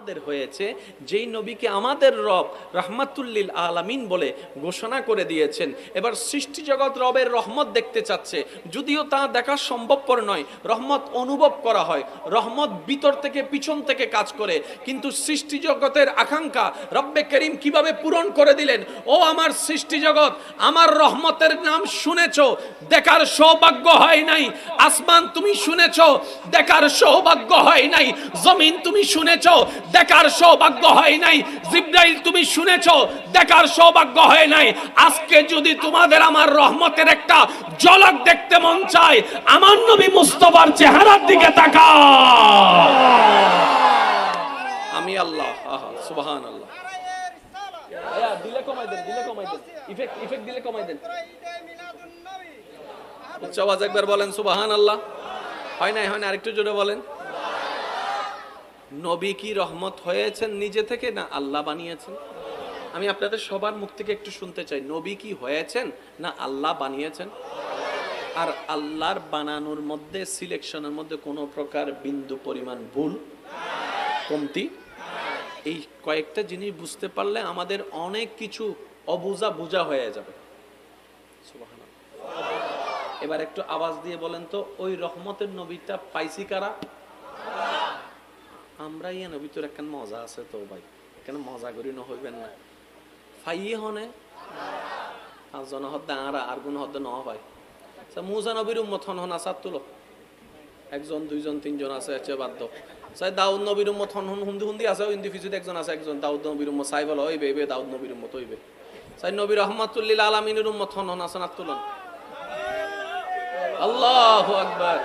আমাদের হয়েছে, যেই নবীকে আমাদের রব রাহমাতুল্লিল আলামিন বলে ঘোষণা করে দিয়েছেন। এবার সৃষ্টি জগৎ রবের রহমত দেখতে চাচ্ছে, যদিও তা দেখা সম্ভবপর নয়। রহমত অনুভব করা হয়, রহমত ভিতর থেকে পিছন থেকে কাজ করে। কিন্তু সৃষ্টি জগতের আকাঙ্ক্ষা রব্বে করিম কিভাবে পূরণ করে দিলেন। ও আমার সৃষ্টি জগৎ, আমার রহমতের নাম শুনেছো, দেখার সৌভাগ্য হয় নাই। আসমান তুমি শুনেছো, দেখার সৌভাগ্য হয় নাই। জমিন তুমি শুনেছো, দেখার সৌভাগ্য হয় নাই। জিবরাইল তুমি শুনেছো, দেখার সৌভাগ্য হয় নাই। আজকে যদি তোমাদের আমার রহমতের একটা ঝলক দেখতে মন চায়, আমার নবী মুস্তাফার চেহারার দিকে তাকাও। আমি আল্লাহ, সুবহানাল্লাহ। দিলে কমাই দেন, দিলে কমাই দেন, ইফেক্ট দিলে কমাই দেন। উচ্চ আওয়াজ একবার বলেন সুবহানাল্লাহ। হয় নাই, হয় না, আরেকটু জোরে বলেন। নবী কি রহমত হয়েছেন নিজে থেকে, না আল্লাহ বানিয়েছেন? আমি আপনাদের সবার মুখ থেকে একটু শুনতে চাই, নবী কি হয়েছেন না আল্লাহ বানিয়েছেন? আর আল্লাহর বানানোর মধ্যে, সিলেকশনের মধ্যে কোনো প্রকার বিন্দু পরিমাণ ভুল, কমতি, এই কয়েকটা জিনিস বুঝতে পারলে আমাদের অনেক কিছু অবুঝা বুঝা হয়ে যাবে। সুবহানাল্লাহ। এবার একটু আওয়াজ দিয়ে বলেন তো, ওই রহমতের নবীটা পাইছি কারা? আমরা ইয়ে নবী তোর একখান মজা আছে তো ভাই, এখানে মজা করি না হইবেন না। ফাইয়ে হনে আর জন হদ্দা আরা আর গুণ হদ্দা ন ভাই। মুসা নবীর উম্মত হন হন আসাদ তুলো, একজন দুইজন তিনজন আছে, এর চেয়ে বাদ দাও। সাই দাউদ নবীর উম্মত হন হন হুন্দি হুন্দি আছে, ইন্দি ফিজুদ একজন আছে, একজন দাউদ নবীর উম্মত সাই বলো হইবে, এবে দাউদ নবীর উম্মত হইবে। সাই নবী রহমাতুল্লিল আলামিনের উম্মত হন হন আসানাত তুলন। আল্লাহু আকবার।